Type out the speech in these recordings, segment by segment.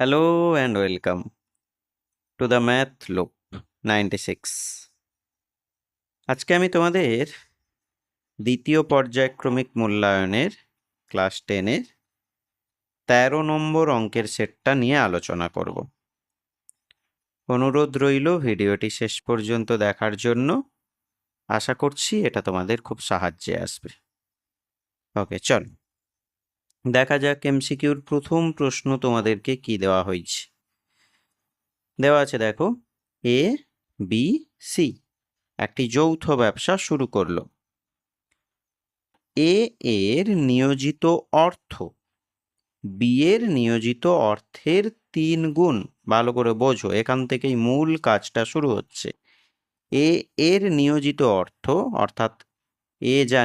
Hello and welcome to the Math Loop 96. আজকে আমি তোমাদের দ্বিতীয় পর্যায়ক্রমিক মূল্যায়নের ক্লাস 10-এর 13 নম্বর অঙ্কের সেটটা নিয়ে আলোচনা করব। অনুরোধ রইল ভিডিওটি শেষ পর্যন্ত দেখার জন্য। আশা করছি এটা তোমাদের খুব সাহায্যে আসবে। ওকে, চল দেখা যাক এমসিকিউর প্রথম প্রশ্ন তোমাদেরকে কি দেওয়া হয়েছে। দেওয়া আছে, দেখো, এ বি সি একটি যৌথ ব্যবসা শুরু করলো। এ এর নিয়োজিত অর্থ বি এর নিয়োজিত অর্থের 3 গুণ। ভালো করে বোঝো, এখান থেকেই মূল কাজটা শুরু হচ্ছে। এ এর নিয়োজিত অর্থ অর্থাৎ এ যা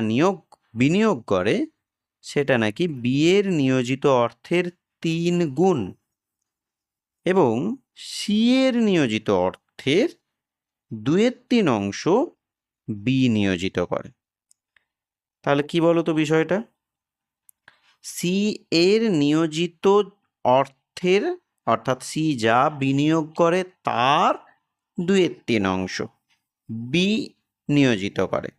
বিনিয়োগ করে সেটা নাকি বি এর নিয়োজিত অর্থের 3 গুণ, এবং সি এর নিয়োজিত অর্থের 2/3 অংশ বি নিয়োজিত করে। তাহলে কি বলো তো বিষয়টা? সি এর নিয়োজিত অর্থের অর্থাৎ সি যা বিনিয়োগ করে তার 2/3 অংশ বি নিয়োজিত করে।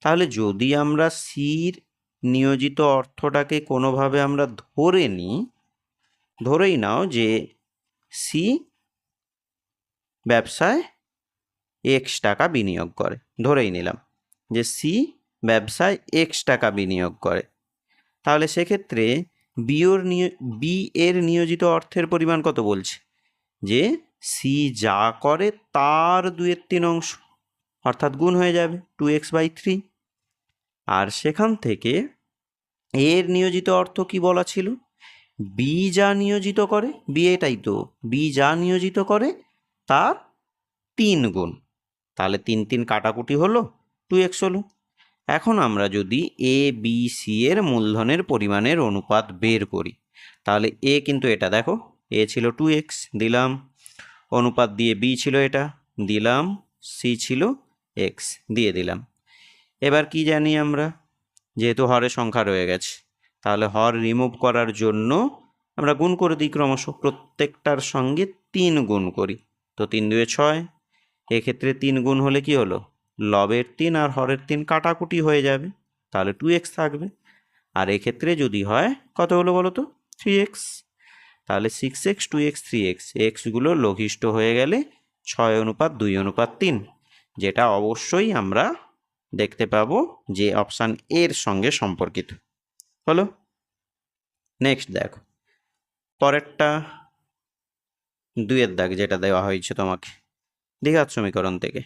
তাহলে যদি আমরা সির নিয়োজিত অর্থটাকে কোনোভাবে আমরা ধরেই নাও যে সি ব্যবসায় এক্স টাকা বিনিয়োগ করে, ধরেই নিলাম যে সি ব্যবসায় এক্স টাকা বিনিয়োগ করে, তাহলে সেক্ষেত্রে বি এর নিয়োজিত অর্থের পরিমাণ কত বলছে? যে সি যা করে তার 2/3 অংশ, অর্থাৎ গুণ হয়ে যাবে 2x/3। আর সেখান থেকে এর নিয়োজিত অর্থ কি বলা ছিল? বি যা নিয়োজিত করে, বি এটাই তো, বি যা নিয়োজিত করে তার 3 গুণ। তাহলে 3 কাটাকুটি হলো, 2x হলো। এখন আমরা যদি এ বি সি এর মূলধনের পরিমাণের অনুপাত বের করি, তাহলে এ কিন্তু এটা, দেখো, এ ছিল 2x দিলাম, অনুপাত দিয়ে বি ছিল এটা দিলাম, সি ছিল এক্স দিয়ে দিলাম। এবার কি জানি আমরা? যেহেতু হরের সংখ্যা রয়ে গেছে, তাহলে হর রিমুভ করার জন্য আমরা গুণ করে দিই ক্রমশ, প্রত্যেকটার সঙ্গে 3 গুণ করি। তো 3 2 6, এক্ষেত্রে 3 গুণ হলে কি হলো? লবের 3 আর হরের 3 কাটাকুটি হয়ে যাবে, তাহলে 2x থাকবে। আর এক্ষেত্রে যদি হয় কত হলো বলো তো? 3x। তাহলে 6x 2x 3x, এক্সগুলো লঘিষ্ঠ হয়ে গেলে 6:2:3, যেটা অবশ্যই আমরা দেখতে পাবো যে অপশান এর সঙ্গে সম্পর্কিত হলো। নেক্সট দেখো পরেরটা, 2-এর দাগ যেটা দেওয়া হয়েছে তোমাকে দ্বিঘাত সমীকরণ থেকে।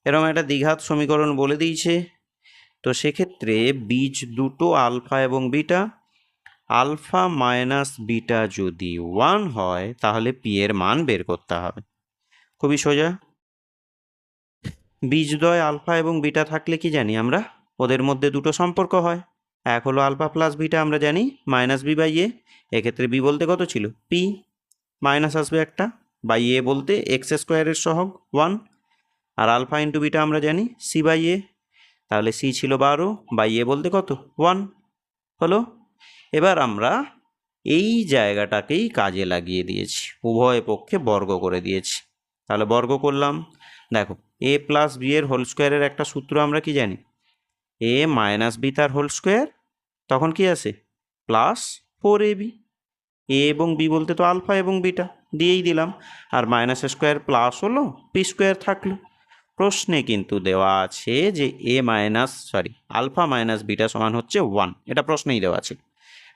এরকম একটা দ্বিঘাত সমীকরণ বলে দিয়েছে, তো সেক্ষেত্রে বীজ দুটো আলফা এবং বিটা, আলফা মাইনাস বিটা যদি 1 হয় তাহলে পি এর মান বের করতে হবে। খুবই সোজা। বীজদ্বয় আলফা এবং বিটা থাকলে কি জানি আমরা? ওদের মধ্যে দুটো সম্পর্ক হয়। এক হলো আলফা প্লাস বিটা, আমরা জানি -b/a। এক্ষেত্রে বি বলতে কত ছিল? পি, মাইনাস আসবে একটা, বাই এ বলতে x² সহগ 1, আর আলফা ইন্টু বিটা আমরা জানি c/a। তাহলে সি ছিল 12, বাই এ বলতে কত? 1 হলো। এবার আমরা এই জায়গাটাকেই কাজে লাগিয়ে দিয়েছি, উভয় পক্ষে বর্গ করে দিয়েছি। তাহলে বর্গ করলাম, দেখো এ প্লাস বি এর হোল স্কোয়ারের একটা সূত্র আমরা কি জানি? এ মাইনাস বি তার হোল স্কোয়ার, তখন কি আসে? +4ab। এ এবং বি বলতে তো আলফা এবং বিটা দিয়েই দিলাম, আর মাইনাস স্কোয়ার প্লাস হলো, পি স্কোয়ার থাকলো। প্রশ্নে কিন্তু দেওয়া আছে যে আলফা মাইনাস বিটা সমান হচ্ছে 1, এটা প্রশ্নেই দেওয়া আছে।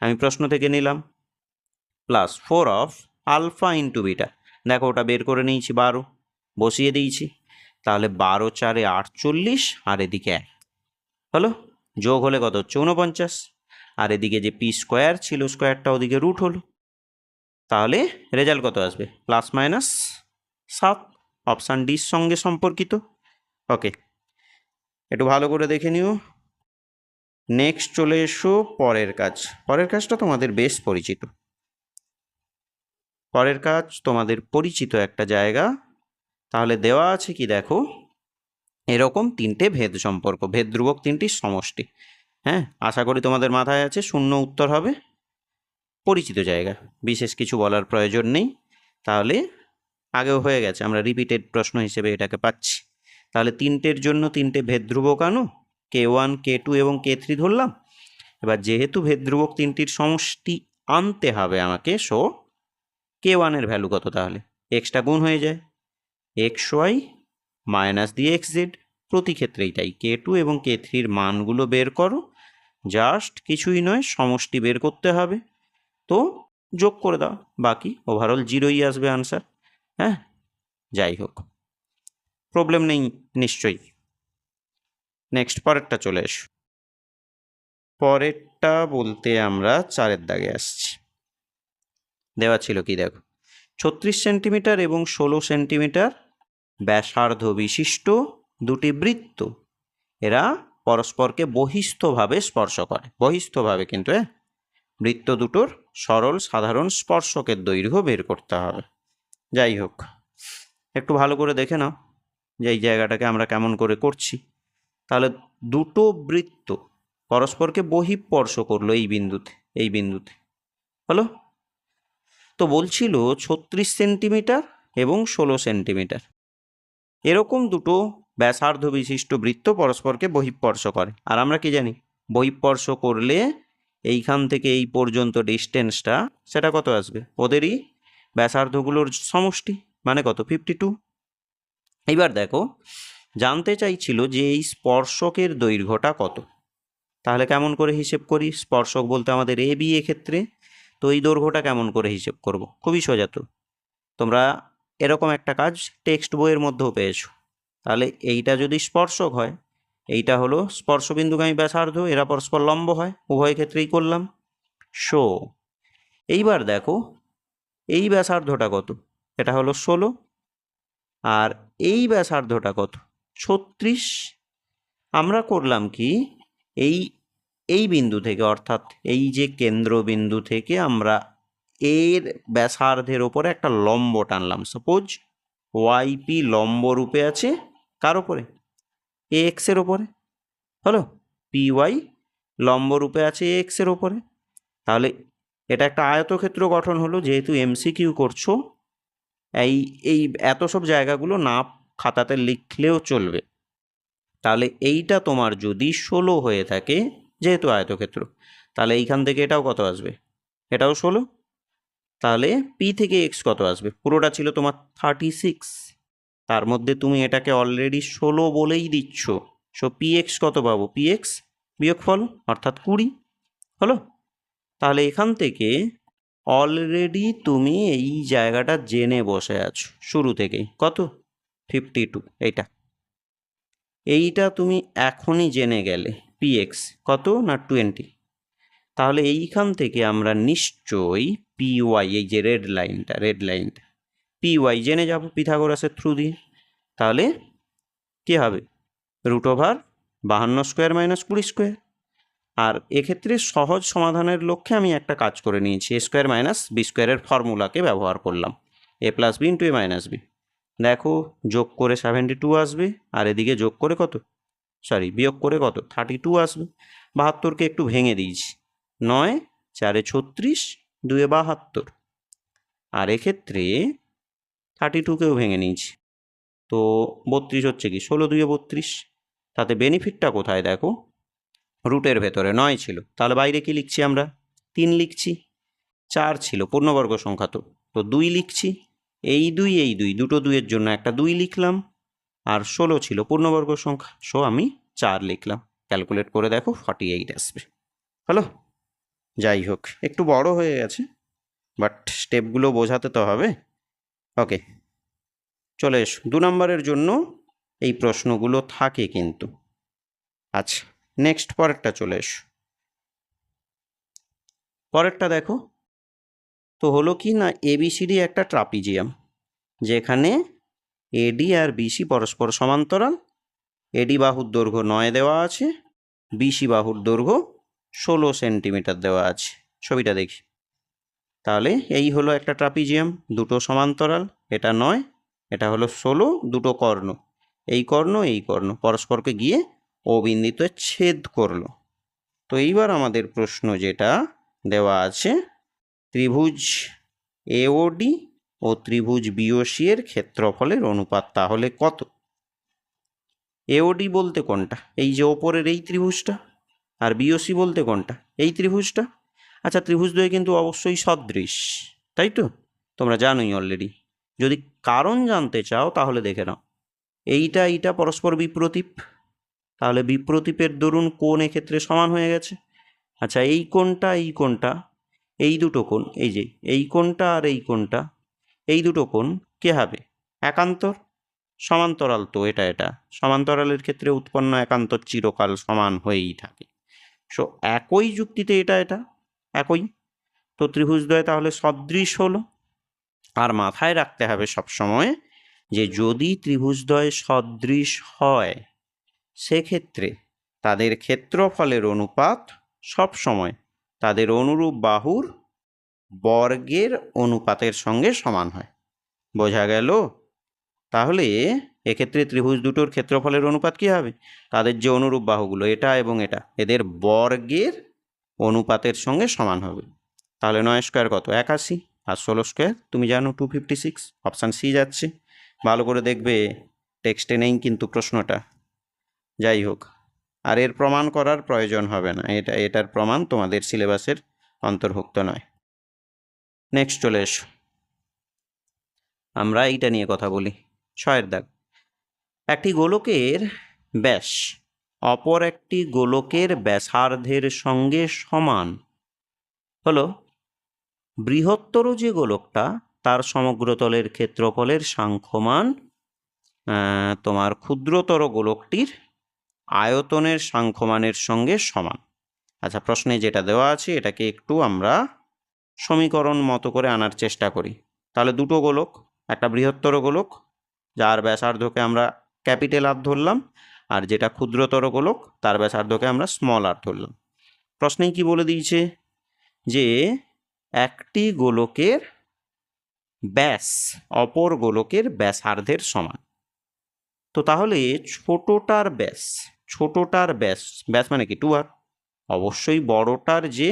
আমি প্রশ্ন থেকে নিলাম +4 অফ আলফা ইন্টু বিটা, দেখো ওটা বের করে নিয়েছি, 12 বসিয়ে দিয়েছি। তাহলে 12 4 48, আর এদিকে 1 হলো, যোগ হলে কত হচ্ছে? 49। আর এদিকে যে পি স্কোয়ার ছিল, স্কোয়ারটা ওদিকে রুট হলো, তাহলে রেজাল্ট কত আসবে? +7। অপশান ডির সঙ্গে সম্পর্কিত। ওকে, একটু ভালো করে দেখে নিও। নেক্সট চলে এসো পরের কাজ। পরের কাজটা তোমাদের বেশ পরিচিত, পরের কাজ তোমাদের পরিচিত একটা জায়গা। তাহলে দেওয়া আছে কি দেখো, এরকম 3টে ভেদ সম্পর্ক, ভেদ ধ্রুবক 3টির সমষ্টি। হ্যাঁ, আশা করি তোমাদের মাথায় আছে, শূন্য উত্তর হবে। পরিচিত জায়গা, বিশেষ কিছু বলার প্রয়োজন নেই। তাহলে আগেও হয়ে গেছে, আমরা রিপিটেড প্রশ্ন হিসেবে এটাকে পাচ্ছি। তাহলে তিনটের জন্য তিনটে ভেদধ্রুবক আনো, K1 K2 এবং K3 ধরলাম। এবার যেহেতু ভেদধ্রুবক তিনটির সমষ্টি আনতে হবে আমাকে, সো K1 এর ভ্যালু কত, তাহলে এক্সটা গুণ হয়ে যায়, XY মাইনাস দিয়ে XZ, প্রতি ক্ষেত্রেই তাই। K2 এবং K3-র মানগুলো বের করো, জাস্ট কিছুই নয়, সমষ্টি বের করতে হবে, তো যোগ করে দাও, বাকি ওভারঅল 0ই আসবে আনসার। হ্যাঁ, যাই হোক, প্রবলেম নেই নিশ্চয়ই। নেক্সট পরেরটা চলে এসো। পরেরটা বলতে আমরা 4-এর দাগে আসছি। দেওয়া ছিল কি দেখো, 36 সেন্টিমিটার এবং 16 সেন্টিমিটার ব্যাসার্ধ বিশিষ্ট দুটি বৃত্ত, এরা পরস্পরকে বহিস্থভাবে স্পর্শ করে। বহিস্থভাবে কিন্তু বৃত্ত দুটোর সরল সাধারণ স্পর্শকের দৈর্ঘ্য বের করতে হবে। যাই হোক, একটু ভালো করে দেখে নাও যে এই জায়গাটাকে আমরা কেমন করে করছি। তাহলে দুটো বৃত্ত পরস্পরকে বহিঃস্পর্শ করলো এই বিন্দুতে হলো। তো বলছিল 36 সেন্টিমিটার এবং 16 সেন্টিমিটার এরকম দুটো ব্যাসার্ধ বিশিষ্ট বৃত্ত পরস্পরকে বহিঃস্পর্শ করে। আর আমরা কি জানি, বহিঃস্পর্শ করলে এইখান থেকে এই পর্যন্ত ডিস্টেন্সটা, সেটা কত আসবে, ওদেরই ব্যাসার্ধগুলোর সমষ্টি, মানে কত, 52। এইবার দেখো, জানতে চাইছিল যে এই স্পর্শকের দৈর্ঘ্যটা কত। তাহলে কেমন করে হিসেব করি, স্পর্শক বলতে আমাদের AB এক্ষেত্রে, তো এই দৈর্ঘ্যটা কেমন করে হিসেব করব, খুবই সোজা। তো তোমরা এরকম একটা কাজ টেক্সট বইয়ের মধ্যেও পেয়েছো। তাহলে এইটা যদি স্পর্শক হয়, এইটা হলো স্পর্শবিন্দুগামী ব্যাসার্ধ, এরা পরস্পর লম্ব হয়, উভয় ক্ষেত্রেই করলাম। সো এইবার দেখো এই ব্যাসার্ধটা কত, এটা হলো 16, আর এই ব্যাসার্ধটা কত, 36। আমরা করলাম কি, এই বিন্দু থেকে, অর্থাৎ এই যে কেন্দ্রবিন্দু থেকে আমরা এর ব্যাসার্ধের ওপরে একটা লম্ব টানলাম। সাপোজ YP লম্ব রূপে আছে কার ওপরে, AX এর ওপরে, হলো PY লম্ব রূপে আছে AX এর ওপরে। তাহলে এটা একটা আয়তক্ষেত্র গঠন হলো। যেহেতু MCQ করছো, এই এত সব জায়গাগুলো না খাতাতে লিখলেও চলবে। তাহলে এইটা তোমার যদি 16 হয়ে থাকে, যেহেতু আয়তক্ষেত্র, তাহলে এইখান থেকে এটাও কত আসবে, এটাও 16। তাহলে P থেকে X কত আসবে, পুরোটা ছিল তোমার 36, তার মধ্যে তুমি এটাকে অলরেডি 16 বলেই দিচ্ছ। সো PX কত পাবো, PX বিয়োগফল অর্থাৎ 20, হলো। তাহলে এখান থেকে অলরেডি তুমি এই জায়গাটা জেনে বসে আছো শুরু থেকেই, কত, 52। এইটা তুমি এখনই জেনে গেলে, PX কত না 20। তাহলে এইখান থেকে আমরা নিশ্চয়ই PY, এই যে রেড লাইনটা PY জেনে যাব পিথাগোরাসের থ্রু দিয়ে। তাহলে কি হবে, √52² - 20²। আর এক্ষেত্রে সহজ সমাধানের লক্ষ্যে আমি একটা কাজ করে নিয়েছি, A² - B² এর ফর্মুলাকে ব্যবহার করলাম, A + B × A - B। দেখো যোগ করে 72 আসবে, আর এদিকে যোগ করে বিয়োগ করে কত, 32 আসবে। 72কে একটু ভেঙে দিয়েছি, 9 4 36, 2 72। আর এক্ষেত্রে 32কেও ভেঙে নিয়েছি, তো 32 হচ্ছে কি, 16 2 32। তাতে বেনিফিটটা কোথায় দেখো, রুটের ভেতরে 9 ছিল, তাহলে বাইরে কি লিখছি আমরা, 3 লিখছি। 4 ছিল পূর্ণবর্গ সংখ্যা, তো 2 লিখছি। এই 2 দুটো 2-এর জন্য একটা 2 লিখলাম, আর 16 ছিল পূর্ণবর্গ সংখ্যা, সো আমি 4 লিখলাম। ক্যালকুলেট করে দেখো 48 আসবে, হলো। যাই হোক, একটু বড় হয়ে গেছে, বাট স্টেপগুলো বোঝাতে তো হবে। ওকে, চলে এসো। 2 নম্বরের জন্য এই প্রশ্নগুলো থাকে কিন্তু। আচ্ছা, নেক্সট পরেরটা চলে এসো। পরেরটা দেখো, তো হলো কি না, ABCD একটা ট্রাপিজিয়াম, যেখানে AD আর BC পরস্পর সমান্তরাল। AD বাহুর দৈর্ঘ্য 9 দেওয়া আছে, BC বাহুর দৈর্ঘ্য 16 সেন্টিমিটার দেওয়া আছে। ছবিটা দেখি। তাহলে এই হলো একটা ট্রাপিজিয়াম, দুটো সমান্তরাল, এটা 9, এটা হলো 16, দুটো কর্ণ, এই কর্ণ পরস্পরকে গিয়ে ও বিন্দুতে ছেদ করলো। তো এইবার আমাদের প্রশ্ন যেটা দেওয়া আছে, ত্রিভুজ এওডি ও ত্রিভুজ বিওসি এর ক্ষেত্রফলের অনুপাত তাহলে কত? এওডি বলতে কোনটা? এই যে ওপরের এই ত্রিভুজটা। আর বিওসি বলতে কোনটা? এই ত্রিভুজটা। আচ্ছা, ত্রিভুজদ্বয় কিন্তু অবশ্যই সদৃশ, তাই তো? তোমরা জানোই অলরেডি। যদি কারণ জানতে চাও তাহলে দেখে নাও, এইটা পরস্পর বিপ্রতীপ, তাহলে বিপ্রতীপের দরুন কোণ এক্ষেত্রে সমান হয়ে গেছে। আচ্ছা, এই কোণটা এই দুটো কোণ, এই যে এই কোণটা আর এই কোণটা, এই দুটো কোণ কে হবে? একান্তর। সমান্তরাল তো এটা সমান্তরালের ক্ষেত্রে উৎপন্ন একান্তর চিরকাল সমান হয়েই থাকে। সো একই যুক্তিতে এটা একই, তো ত্রিভুজদ্বয় তাহলে সদৃশ হলো। আর মাথায় রাখতে হবে সবসময় যে যদি ত্রিভুজদ্বয় সদৃশ হয় সেক্ষেত্রে তাদের ক্ষেত্রফলের অনুপাত সবসময় তাদের অনুরূপ বাহুর বর্গের অনুপাতের সঙ্গে সমান হয়। বোঝা গেল? তাহলে এক্ষেত্রে ত্রিভুজ দুটোর ক্ষেত্রফলের অনুপাত কী হবে? তাদের যে অনুরূপ বাহুগুলো এটা এবং এটা, এদের বর্গের অনুপাতের সঙ্গে সমান হবে। তাহলে 9 স্কোয়ার কত? 81, আর 16 স্কোয়ার তুমি জানো 256। অপশান সি যাচ্ছে। ভালো করে দেখবে, টেক্সটে নেই কিন্তু প্রশ্নটা। যাই হোক, আর এর প্রমাণ করার প্রয়োজন হবে না, এটার প্রমাণ তোমাদের সিলেবাসের অন্তর্ভুক্ত নয়। নেক্সট চলে এসো, আমরা এইটা নিয়ে কথা বলি। 6 দাগ। একটি গোলকের ব্যাস অপর একটি গোলকের ব্যাসার্ধের সঙ্গে সমান হলো বৃহত্তর যে গোলকটা তার সমগ্রতলের ক্ষেত্রফলের সাংখ্যমান তোমার ক্ষুদ্রতর গোলকটির আয়তনের সাংখ্যমানের সঙ্গে সমান। আচ্ছা, প্রশ্নে যেটা দেওয়া আছে এটাকে একটু আমরা সমীকরণ মতো করে আনার চেষ্টা করি। তাহলে দুটো গোলক, একটা বৃহত্তর গোলক যার ব্যাসার্ধকে আমরা ক্যাপিটাল আর ধরলাম, আর যেটা ক্ষুদ্রতর গোলক তার ব্যাসার্ধকে আমরা স্মল আর ধরলাম। প্রশ্নেই কি বলে দিয়েছে যে একটি গোলকের ব্যাস অপর গোলকের ব্যাসার্ধের সমান। তো তাহলে ছোটটার ব্যাস মানে কি 2r, অবশ্যই বড়টার যে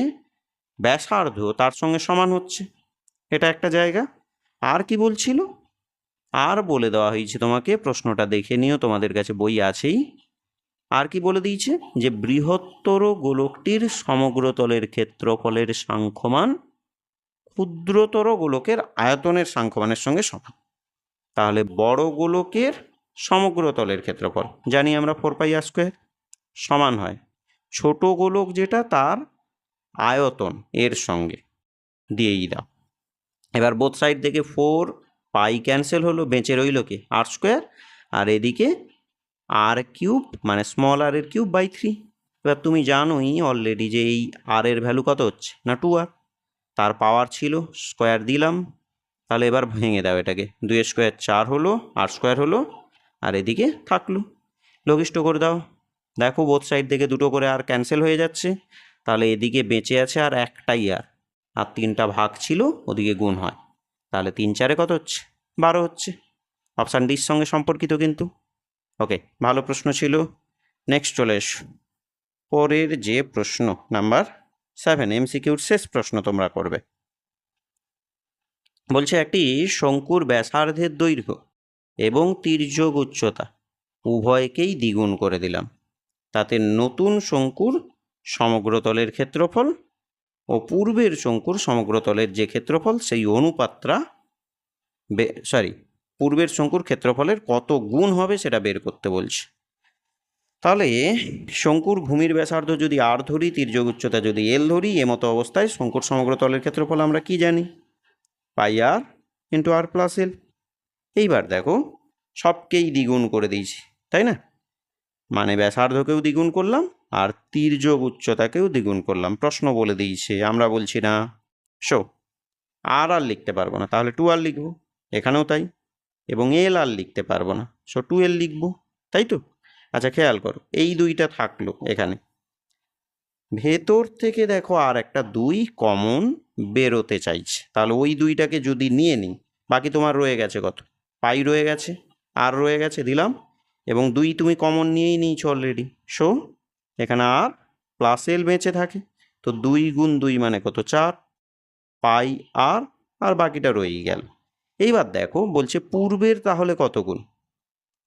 ব্যাসার্ধ তার সঙ্গে সমান হচ্ছে, এটা একটা জায়গা। আর কি বলছিল? আর বলে দেওয়া হয়েছে তোমাকে, প্রশ্নটা দেখে নিও, তোমাদের কাছে বই আছেই। আর কি বলে দিয়েছে যে বৃহত্তর গোলকটির সমগ্রতলের ক্ষেত্রফলের সাংখ্যমান ক্ষুদ্রতর গোলকের আয়তনের সাংখ্যমানের সঙ্গে সমান। তাহলে বড় গোলকের সমগ্রতলের ক্ষেত্রফল জানি আমরা 4πr স্কোয়ার সমান হয় ছোট গোলক যেটা তার আয়তন এর সঙ্গে দিয়েই দাও। এবার বোথ সাইড থেকে 4π ক্যান্সেল হলো, বেঁচে রইল কি r স্কোয়ার, আর এদিকে r কিউব মানে স্মল r এর কিউব বাই 3। এবার তুমি জানোই অলরেডি যে এই r এর ভ্যালু কত হচ্ছে না 2r, তার পাওয়ার ছিল স্কোয়ার দিলাম। তাহলে এবার ভেঙে দাও এটাকে, 2 স্কোয়ার 4 হলো, r স্কোয়ার হলো, আর এদিকে থাকলো, লঘিষ্ঠ করে দাও। দেখো বোথ সাইড থেকে দুটো করে আর ক্যান্সেল হয়ে যাচ্ছে, তাহলে এদিকে বেঁচে আছে আর একটাই আর 3টা ভাগ ছিল ওদিকে গুণ হয়, তাহলে 3 4 কত হচ্ছে? 12 হচ্ছে। অপশান ডির সঙ্গে সম্পর্কিত কিন্তু। ওকে, ভালো প্রশ্ন ছিল। নেক্সট চলে এসো, পরের যে প্রশ্ন নাম্বার 7, এমসিকিউর শেষ প্রশ্ন তোমরা করবে। বলছে একটি শঙ্কুর ব্যাসার্ধের দৈর্ঘ্য এবং তির্যক উচ্চতা উভয়কেই দ্বিগুণ করে দিলাম, তাতে নতুন শঙ্কুর সমগ্রতলের ক্ষেত্রফল ও পূর্বের শঙ্কুর সমগ্রতলের যে ক্ষেত্রফল সেই অনুপাতটা পূর্বের শঙ্কুর ক্ষেত্রফলের কত গুণ হবে সেটা বের করতে বলছে। তাহলে শঙ্কুর ভূমির ব্যাসার্ধ যদি r ধরি, তির্যক উচ্চতা যদি l ধরি, এমতো অবস্থায় শঙ্কুর সমগ্রতলের ক্ষেত্রফল আমরা কি জানি? πr × r + l। এইবার দেখো সবকেই দ্বিগুণ করে দিয়েছি, তাই না? মানে ব্যাসার্ধকেও দ্বিগুণ করলাম আর তির্যক উচ্চতাকেও দ্বিগুণ করলাম। প্রশ্ন বলে দিয়েছে, আমরা বলছি না। সো আর লিখতে পারবো না, তাহলে 2r লিখবো, এখানেও তাই। এবং l আর লিখতে পারবো না, সো 2l লিখবো, তাই তো? আচ্ছা, খেয়াল করো এই দুইটা থাকলো এখানে, ভেতর থেকে দেখো আর একটা 2 কমন বেরোতে চাইছে, তাহলে ওই দুইটাকে যদি নিয়ে নিই, বাকি তোমার রয়ে গেছে কত? পাই রয়ে গেছে, আর রয়ে গেছে দিলাম, এবং 2 তুমি কমন নিয়েই নিয়েছো অলরেডি। সো এখানে আর + l বেঁচে থাকে, তো 2 × 2 মানে কত? 4। পাই আর, আর বাকিটা রয়েই গেল। এইবার দেখো বলছে পূর্বের তাহলে কত গুণ।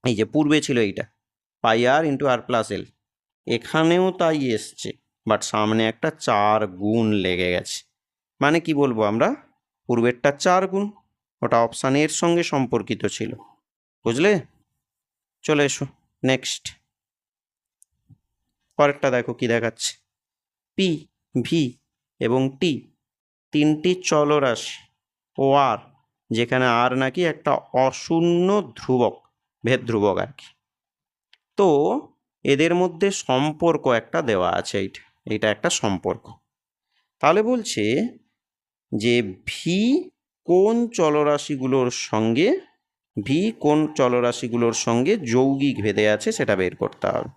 এই যে পূর্বে ছিল এইটা পাই আর ইন্টু আর প্লাস এল, এখানেও তাই এসছে, বাট সামনে একটা 4 গুণ লেগে গেছে। মানে কি বলবো আমরা, পূর্বেরটা 4 গুণ, ওটা অপশান এর সঙ্গে সম্পর্কিত ছিল। বুঝলে? চলে এসো নেক্সট। পরেরটা দেখো কি দেখাচ্ছে। পি, ভি এবং টি তিনটি চলরাশি ও আর, যেখানে আর নাকি একটা অশূন্য ধ্রুবক, ভেদ ধ্রুবক আর কি। তো এদের মধ্যে সম্পর্ক একটা দেওয়া আছে, এইটা একটা সম্পর্ক। তাহলে বলছে যে ভি কোন চলরাশিগুলোর সঙ্গে যৌগিক ভেদে আছে সেটা বের করতে হবে।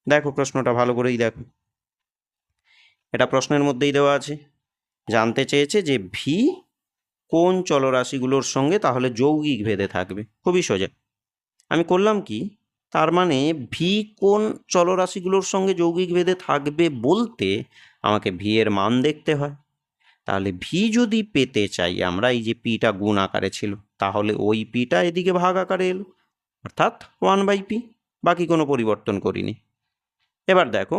দেখো প্রশ্নটা ভালো করেই দেখো, এটা প্রশ্নের মধ্যেই দেওয়া আছে। জানতে চেয়েছে যে ভি কোন চলরাশিগুলোর সঙ্গে তাহলে যৌগিক ভেদে থাকবে। খুবই সোজা, আমি করলাম কি, তার মানে ভি কোন চলরাশিগুলোর সঙ্গে যৌগিক ভেদে থাকবে বলতে আমাকে ভি এর মান দেখতে হয়। তাহলে ভি যদি পেতে চাই আমরা, এই যে পিটা গুণ আকারে ছিল, তাহলে ওই পিটা এদিকে ভাগ আকারে এলো, অর্থাৎ 1/p, বাকি কোনো পরিবর্তন করিনি। এবার দেখো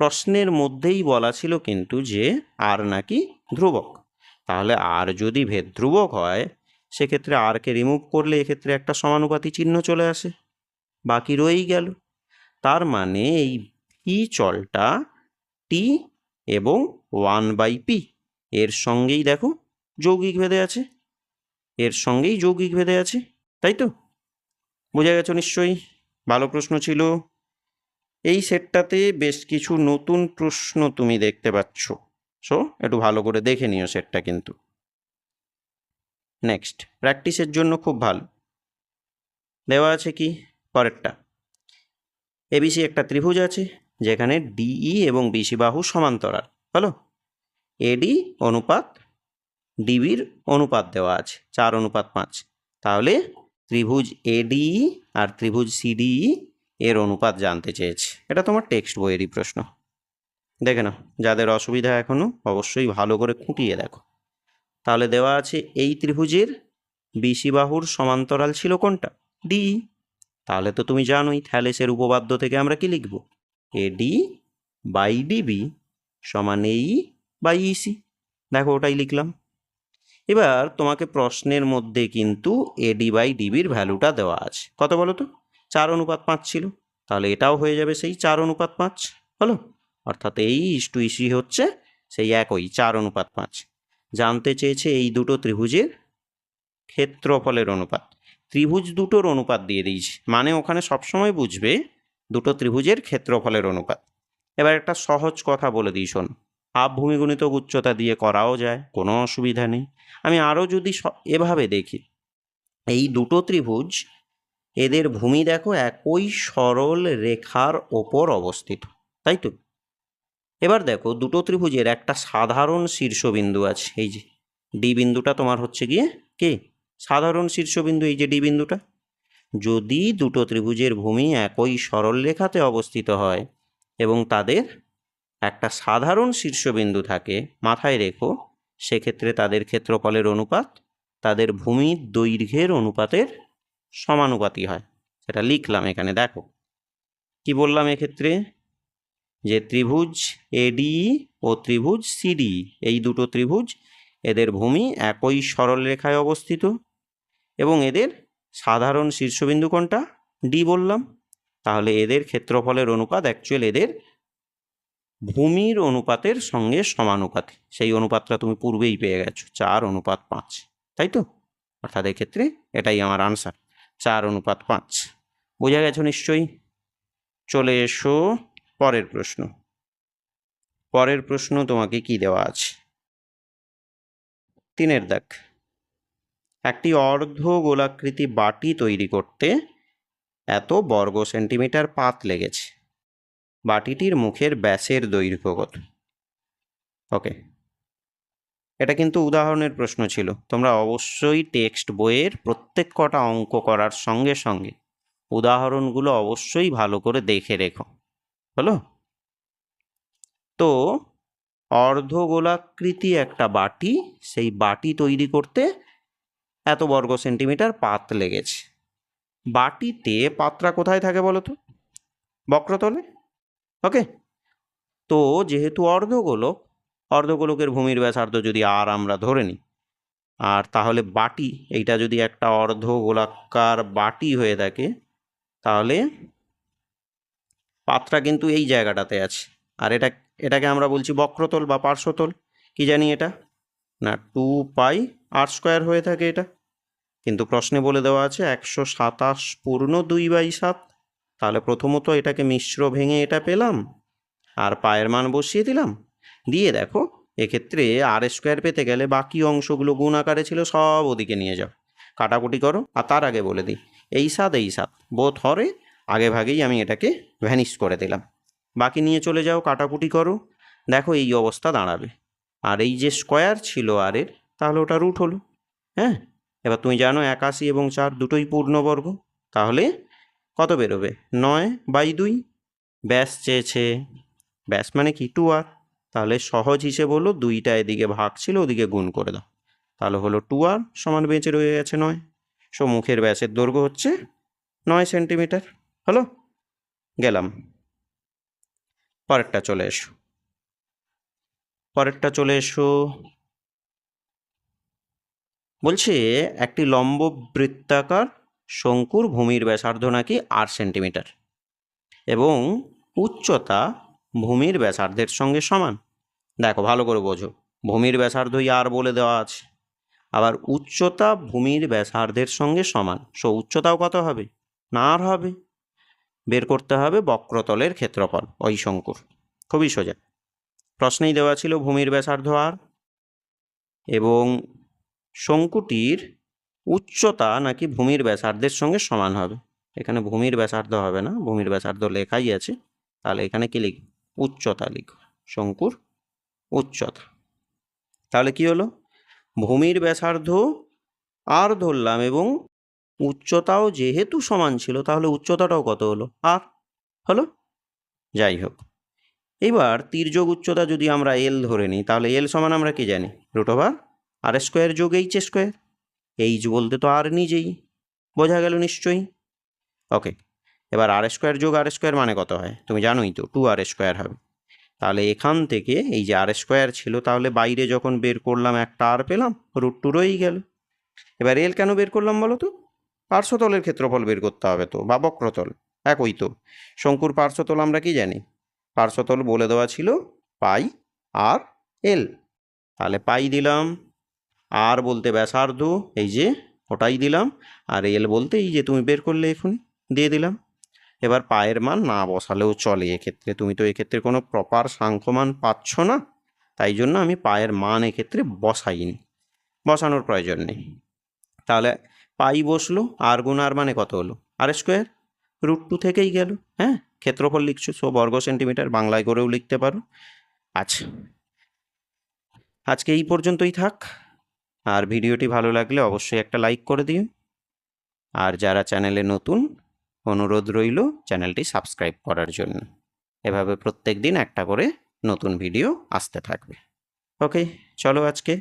প্রশ্নের মধ্যেই বলা ছিল কিন্তু যে আর নাকি ধ্রুবক, তাহলে আর যদি ভেদ ধ্রুবক হয় সেক্ষেত্রে আরকে রিমুভ করলে এক্ষেত্রে একটা সমানুপাতি চিহ্ন চলে আসে, বাকি রয়েই গেল। তার মানে এই ভি চলটা টি এবং 1/p এর সঙ্গেই দেখো যৌগিক ভেদে আছে, তাই তো? বোঝা গেছে নিশ্চয়ই? ভালো প্রশ্ন ছিল। এই সেটটাতে বেশ কিছু নতুন প্রশ্ন তুমি দেখতে পাচ্ছ, সো একটু ভালো করে দেখে নিও সেটটা কিন্তু। নেক্সট, প্র্যাকটিসের জন্য খুব ভালো দেওয়া আছে কি, পরেরটা। এবিসি একটা ত্রিভুজ আছে যেখানে ডিই এবং বিসি বাহু সমান্তরাল, হলো? এডি অনুপাত ডিবির অনুপাত দেওয়া আছে 4:5। তাহলে ত্রিভুজ এডিই আর ত্রিভুজ সিডিই এর অনুপাত জানতে চেয়েছে। এটা তোমার টেক্সট বইয়েরই প্রশ্ন, দেখে নাও। যাদের অসুবিধা এখনো অবশ্যই ভালো করে খুঁটিয়ে দেখো। তাহলে দেওয়া আছে এই ত্রিভুজের বিসি বাহুর সমান্তরাল ছিল কোনটা, ডিই। তাহলে তো তুমি জানোই থ্যালেসের উপপাদ্য থেকে আমরা কি লিখব, এডি বাই ডিবি সমান এই বাই ইসি। দেখো ওটাই লিখলাম। এবার তোমাকে প্রশ্নের মধ্যে কিন্তু এডি বাই ডিবির ভ্যালুটা দেওয়া আছে, কত বলো তো, 4:5 ছিল, তাহলে এটাও হয়ে যাবে সেই 4:5, হলো? অর্থাৎ এই ইস্টু ইসি হচ্ছে সেই একই 4:5। জানতে চেয়েছে এই দুটো ত্রিভুজের ক্ষেত্রফলের অনুপাত। ত্রিভুজ দুটোর অনুপাত দিয়ে দিয়েছি, মানে ওখানে সবসময় বুঝবে দুটো ত্রিভুজের ক্ষেত্রফলের অনুপাত। এবার একটা সহজ কথা বলে দিই শোন, হাফ ভূমিগুণিতক উচ্চতা দিয়ে করাও যায়, কোনো অসুবিধা নেই। আমি আরও যদি এভাবে দেখি, এই দুটো ত্রিভুজ এদের ভূমি দেখো একই সরল রেখার ওপর অবস্থিত, তাই তো? এবার দেখো দুটো ত্রিভুজের একটা সাধারণ শীর্ষবিন্দু আছে, এই যে ডি বিন্দুটা তোমার হচ্ছে গিয়ে কে, সাধারণ শীর্ষবিন্দু, এই যে ডি বিন্দুটা। যদি দুটো ত্রিভুজের ভূমি একই সরল রেখাতে অবস্থিত হয় এবং তাদের একটা সাধারণ শীর্ষবিন্দু থাকে, মাথায় রেখো সেক্ষেত্রে তাদের ক্ষেত্রফলের অনুপাত তাদের ভূমির দৈর্ঘ্যের অনুপাতের সমানুপাতি হয়। সেটা লিখলাম এখানে, দেখো কি বললাম এক্ষেত্রে, যে ত্রিভুজ এডি ও ত্রিভুজ সিডি, এই দুটো ত্রিভুজ এদের ভূমি একই সরলরেখায় অবস্থিত এবং এদের সাধারণ শীর্ষবিন্দু কোনটা, ডি বললাম। তাহলে এদের ক্ষেত্রফলের অনুপাত অ্যাকচুয়াল এদের ভূমির অনুপাতের সঙ্গে সমানুপাতি। সেই অনুপাতটা তুমি পূর্বেই পেয়ে গেছো, 4:5, তাই তো? অর্থাৎ এক্ষেত্রে এটাই আমার আনসার, 4:5। বোঝা গেছো নিশ্চয়ই? চলে এসো পরের প্রশ্ন। পরের প্রশ্ন তোমাকে কি দেওয়া আছে, 3 দাগ। একটি অর্ধ গোলাকৃতি বাটি তৈরি করতে এত বর্গ সেন্টিমিটার পাত লেগেছে, বাটিটির মুখের ব্যাসের দৈর্ঘ্য কত? ওকে, এটা কিন্তু উদাহরণের প্রশ্ন ছিল। তোমরা অবশ্যই টেক্সট বইয়ের প্রত্যেক কটা অঙ্ক করার সঙ্গে সঙ্গে উদাহরণগুলো অবশ্যই ভালো করে দেখে রেখো, হলো? তো অর্ধগোলাকৃতি একটা বাটি, সেই বাটি তৈরি করতে এত বর্গ সেন্টিমিটার পাত লেগেছে। বাটিতে পাতটা কোথায় থাকে বলো তো? বক্রতলে। ওকে, তো যেহেতু অর্ধগোলকের ভূমির ব্যাসার্ধ যদি আর আমরা ধরে নিই, আর তাহলে বাটি, এইটা যদি একটা অর্ধগোলাকার বাটি হয়ে থাকে, তাহলে পাতটা কিন্তু এই জায়গাটাতে আছে। আর এটাকে আমরা বলছি বক্রতল বা পার্শ্বতল। কি জানি এটা? না, 2πr² হয়ে থাকে এটা। কিন্তু প্রশ্নে বলে দেওয়া আছে 127 পূর্ণ 2/7। তাহলে প্রথমত এটাকে মিশ্র ভেঙে এটা পেলাম, আর পায়ের মান বসিয়ে দিলাম। দিয়ে দেখো, এক্ষেত্রে r² পেতে গেলে বাকি অংশগুলো গুণ আকারে ছিল, সব ওদিকে নিয়ে যাও, কাটাকুটি করো। আর তার আগে বলে দিই, এই 7 বোধ হরে আগে ভাগেই আমি এটাকে ভ্যানিশ করে দিলাম। বাকি নিয়ে চলে যাও, কাটাকুটি করো, দেখো এই অবস্থা দাঁড়াবে। আর এই যে স্কোয়ার ছিল আর এর, তাহলে ওটা রুট হলো। হ্যাঁ, এবার তুমি জানো 81 এবং 4 দুটোই পূর্ণবর্গ, তাহলে কত বেরোবে? 9/2। ব্যাস চেয়েছে, ব্যাস মানে কি? 2r। তাহলে সহজ হিসেব হলো 2টা এদিকে ভাগ ছিল, ওদিকে গুণ করে দাও, তাহলে হলো 2r সমান বেঁচে রয়ে গেছে 9। মুখের ব্যাসের দৈর্ঘ্য হচ্ছে 9 সেন্টিমিটার। হলো, গেলাম। পরেরটা চলে এসো। বলছে একটি লম্ব বৃত্তাকার শঙ্কুর ভূমির ব্যাসার্ধ নাকি 8 সেন্টিমিটার এবং উচ্চতা ভূমির ব্যাসার্ধের সঙ্গে সমান। দেখো ভালো করে বোঝো, ভূমির ব্যাসার্ধই আর বলে দেওয়া আছে, আবার উচ্চতা ভূমির ব্যাসার্ধের সঙ্গে সমান। উচ্চতাও কত হবে? না, আর হবে। বের করতে হবে বক্রতলের ক্ষেত্রফল ওই শঙ্কুর। খুবই সোজা, প্রশ্নেই দেওয়া ছিল ভূমির ব্যাসার্ধ আর, এবং শঙ্কুটির উচ্চতা নাকি ভূমির ব্যাসার্ধের সঙ্গে সমান হবে। এখানে ভূমির ব্যাসার্ধ হবে না, ভূমির ব্যাসার্ধ লেখাই আছে, তাহলে এখানে কি লিখব? উচ্চতা লিখব, শঙ্কুর উচ্চতা। তাহলে কি হলো? ভূমির ব্যাসার্ধ আর ধরলাম এবং উচ্চতাও যেহেতু সমান ছিল, তাহলে উচ্চতাটাও কত হলো? আর হলো। যাই হোক, এবার তির্যক উচ্চতা যদি আমরা এল ধরে নিই, তাহলে এল সমান আমরা কি জানি? √r² যোগ h²। এইচ বলতে তো আর নিজেই, বোঝা গেল নিশ্চয়ই। ওকে, এবার r² যোগ r² মানে কত হয়? তুমি জানোই তো, 2r² হবে। তাহলে এখান থেকে এই যে r² ছিল, তাহলে বাইরে যখন বের করলাম একটা আর পেলাম, √2 রয়েই গেল। এবার এল কেন বের করলাম বলো তো? পার্শ্বতলের ক্ষেত্রফল বের করতে হবে তো, বা বক্রতল, একই তো। শঙ্কুর পার্শ্বতল আমরা কি জানি? পার্শ্বতল বলে দেওয়া ছিল πr/l। তাহলে পাই দিলাম, আর বলতে ব্যাসার্ধ, এই যে ওটাই দিলাম, আর এল বলতে এই যে তুমি বের করলে এখনই, দিয়ে দিলাম। এবার পায়ের মান না বসালেও চলে এক্ষেত্রে, তুমি তো এক্ষেত্রে কোনো প্রপার সাংখ্যমান পাচ্ছ না, তাই জন্য আমি পায়ের মান এক্ষেত্রে বসাইনি, বসানোর প্রয়োজন নেই। তাহলে পাই বসলো, আর গুণ আর মানে কত হলো? r², √2 থেকেই গেল। হ্যাঁ, ক্ষেত্রফল লিখছো, বর্গ সেন্টিমিটার, বাংলায় করেও লিখতে পারো। আচ্ছা, আজকে এই পর্যন্তই থাক। আর ভিডিওটি ভালো লাগলে অবশ্যই একটা লাইক করে দিও, আর যারা চ্যানেলে নতুন, অনুরোধ রইল চ্যানেলটি সাবস্ক্রাইব করার জন্য। এভাবে প্রত্যেক দিন একটা করে নতুন ভিডিও আসতে থাকবে। ওকে, চলো আজকে